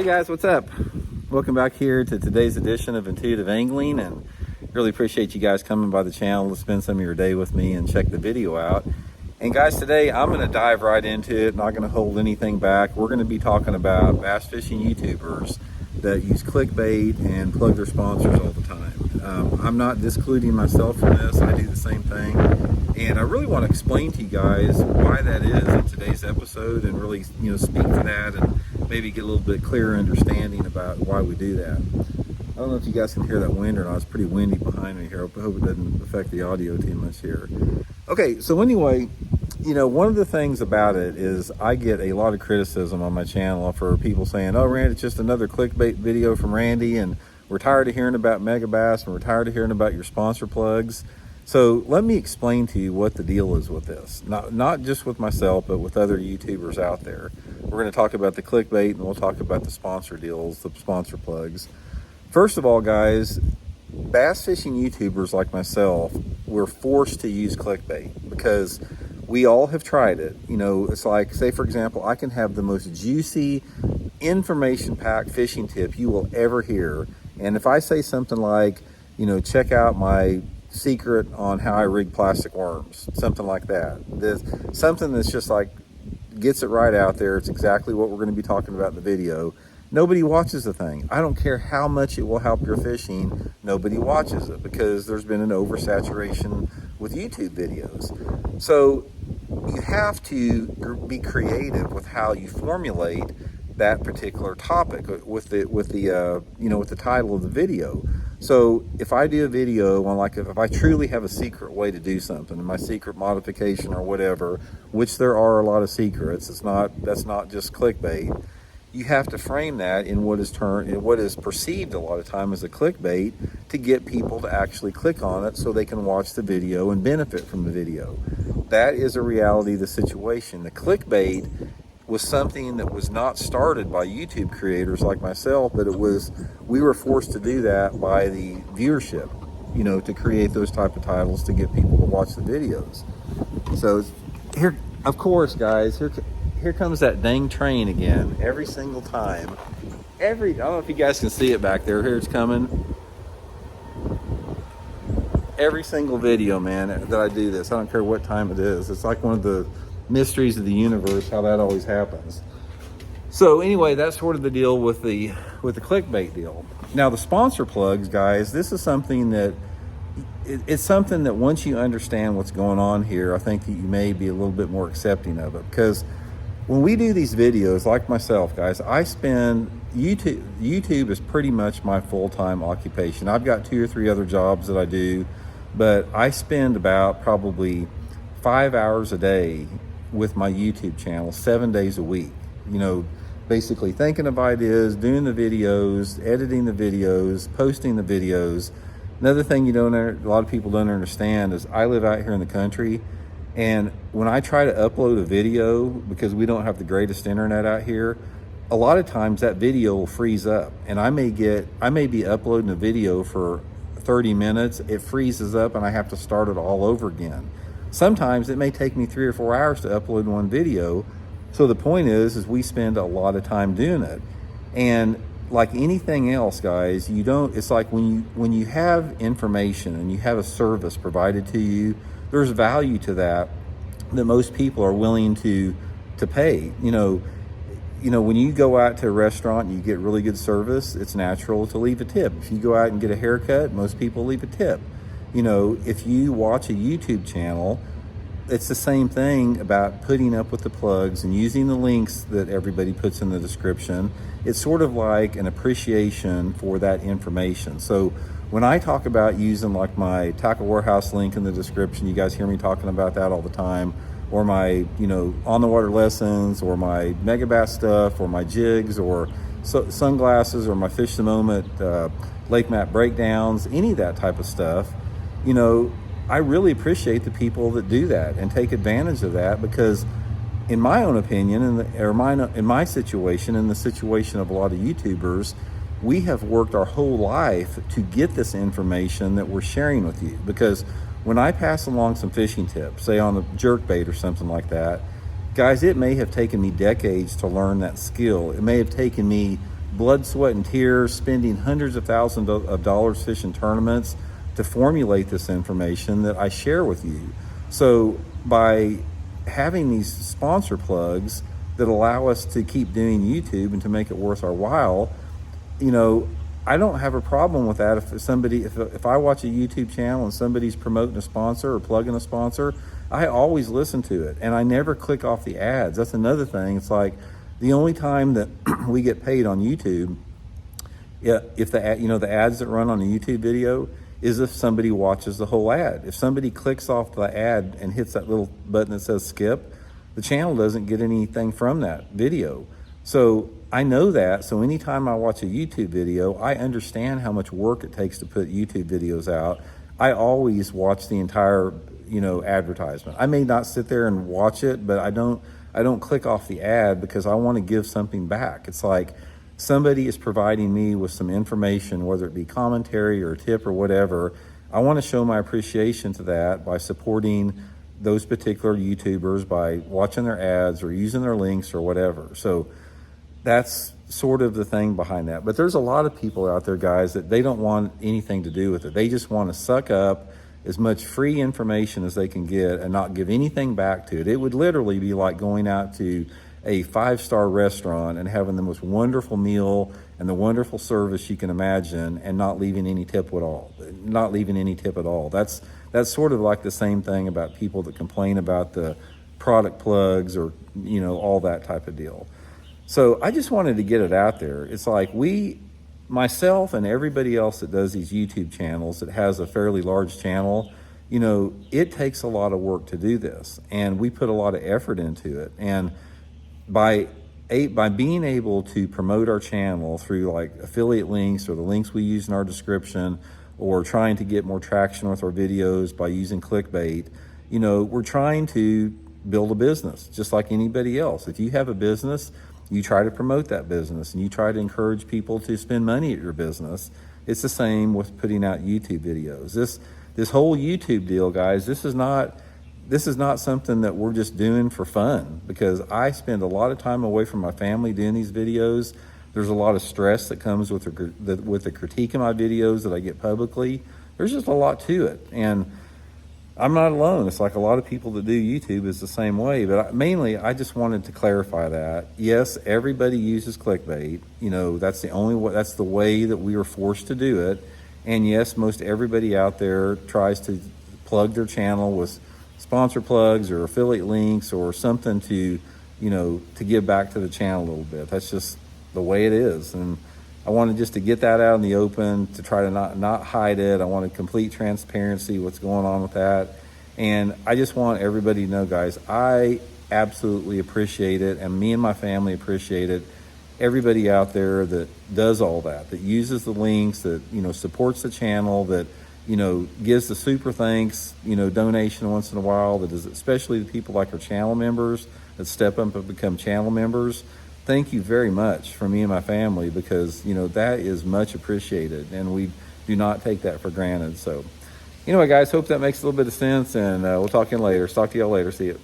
Hey guys, what's up? Welcome back here to today's edition of Intuitive Angling, and really appreciate you guys coming by the channel to spend some of your day with me and check the video out. And guys, today I'm going to dive right into it, not going to hold anything back. We're going to be talking about bass fishing YouTubers that use clickbait and plug their sponsors all the time. I'm not discluding myself from this. I do the same thing. And I really want to explain to you guys why that is in today's episode, and really, speak to that and maybe get a little bit clearer understanding about why we do that. I don't know if you guys can hear that wind or not. It's pretty windy behind me here. I hope it doesn't affect the audio too much here. Okay, so anyway, one of the things about it is I get a lot of criticism on my channel for people saying, oh, Randy, it's just another clickbait video from Randy, and we're tired of hearing about Megabass, and we're tired of hearing about your sponsor plugs. So let me explain to you what the deal is with this. Not just with myself, but with other YouTubers out there. We're going to talk about the clickbait, and we'll talk about the sponsor deals, the sponsor plugs. First of all, guys, bass fishing YouTubers like myself, we're forced to use clickbait because we all have tried it. It's like, say for example, I can have the most juicy, information-packed fishing tip you will ever hear. And if I say something like, check out my secret on how I rig plastic worms, something like that. Something that's just like, gets it right out there. It's exactly what we're going to be talking about in the video. Nobody watches the thing. I don't care how much it will help your fishing. Nobody watches it because there's been an oversaturation with YouTube videos. So you have to be creative with how you formulate that particular topic with the title of the video. So if I do a video on, like, if I truly have a secret way to do something, my secret modification or whatever, which there are a lot of secrets, that's not just clickbait. You have to frame that in what is perceived a lot of time as a clickbait to get people to actually click on it so they can watch the video and benefit from the video. That is a reality of the situation. The clickbait was something that was not started by YouTube creators like myself, but we were forced to do that by the viewership, to create those type of titles to get people to watch the videos. So here, of course, guys, here comes that dang train again, every single time. I don't know if you guys can see it back there. Here it's coming. Every single video, man, that I do this, I don't care what time it is. It's like one of the mysteries of the universe, how that always happens. So anyway, that's sort of the deal with the clickbait deal. Now the sponsor plugs, guys, this is something that it's something that once you understand what's going on here, I think that you may be a little bit more accepting of it, because when we do these videos, like myself, guys, I spend YouTube is pretty much my full-time occupation. I've got 2 or 3 other jobs that I do, but I spend about probably 5 hours a day with my YouTube channel, 7 days a week, basically thinking of ideas, doing the videos, editing the videos, posting the videos. Another thing a lot of people don't understand is I live out here in the country, and when I try to upload a video, because we don't have the greatest internet out here, a lot of times that video will freeze up, and I may be uploading a video for 30 minutes, it freezes up and I have to start it all over again. Sometimes it may take me 3 or 4 hours to upload one video. So the point is we spend a lot of time doing it. And like anything else, guys, it's like when you have information and you have a service provided to you, there's value to that most people are willing to pay. When you go out to a restaurant and you get really good service, it's natural to leave a tip. If you go out and get a haircut, most people leave a tip. If you watch a YouTube channel, it's the same thing about putting up with the plugs and using the links that everybody puts in the description. It's sort of like an appreciation for that information. So when I talk about using like my Tackle Warehouse link in the description, you guys hear me talking about that all the time, or my, on the water lessons, or my Megabass stuff, or my jigs, or sunglasses, or my Fish the Moment lake map breakdowns, any of that type of stuff. I really appreciate the people that do that and take advantage of that, because in my own opinion, in my situation, in the situation of a lot of YouTubers, we have worked our whole life to get this information that we're sharing with you. Because when I pass along some fishing tips, say on a jerkbait or something like that, guys, it may have taken me decades to learn that skill. It may have taken me blood, sweat, and tears, spending hundreds of thousands of dollars fishing tournaments to formulate this information that I share with you. So by having these sponsor plugs that allow us to keep doing YouTube and to make it worth our while, I don't have a problem with that. If I watch a YouTube channel and somebody's promoting a sponsor or plugging a sponsor, I always listen to it, and I never click off the ads. That's another thing. It's like the only time that we get paid on YouTube, if the ads that run on a YouTube video, is if somebody watches the whole ad. If somebody clicks off the ad and hits that little button that says skip, the channel doesn't get anything from that video. So I know that. So anytime I watch a YouTube video, I understand how much work it takes to put YouTube videos out. I always watch the entire, advertisement. I may not sit there and watch it, but I don't click off the ad because I want to give something back. It's like somebody is providing me with some information, whether it be commentary or a tip or whatever. I want to show my appreciation to that by supporting those particular YouTubers by watching their ads or using their links or whatever. So that's sort of the thing behind that. But there's a lot of people out there, guys, that they don't want anything to do with it. They just want to suck up as much free information as they can get and not give anything back to it. It would literally be like going out to a 5-star restaurant and having the most wonderful meal and the wonderful service you can imagine and not leaving any tip at all. That's sort of like the same thing about people that complain about the product plugs or, all that type of deal. So I just wanted to get it out there. It's like myself and everybody else that does these YouTube channels that has a fairly large channel, it takes a lot of work to do this, and we put a lot of effort into it. And by being able to promote our channel through like affiliate links or the links we use in our description, or trying to get more traction with our videos by using clickbait, we're trying to build a business just like anybody else. If you have a business, you try to promote that business and you try to encourage people to spend money at your business. It's the same with putting out YouTube videos. This whole YouTube deal, guys, this is not something that we're just doing for fun, because I spend a lot of time away from my family doing these videos. There's a lot of stress that comes with the critique of my videos that I get publicly. There's just a lot to it, and I'm not alone. It's like a lot of people that do YouTube is the same way, but mainly I just wanted to clarify that. Yes, everybody uses clickbait. That's the way that we were forced to do it. And yes, most everybody out there tries to plug their channel with sponsor plugs or affiliate links or something to give back to the channel a little bit. That's just the way it is. And I wanted just to get that out in the open, to try to not hide it. I wanted complete transparency, what's going on with that. And I just want everybody to know, guys, I absolutely appreciate it, and me and my family appreciate it. Everybody out there that does all that uses the links, that supports the channel, that gives the super thanks donation once in a while, that is, especially the people like our channel members that step up and become channel members. Thank you very much from me and my family, because that is much appreciated, and we do not take that for granted. So anyway, guys, hope that makes a little bit of sense, and we'll talk to you later. See you.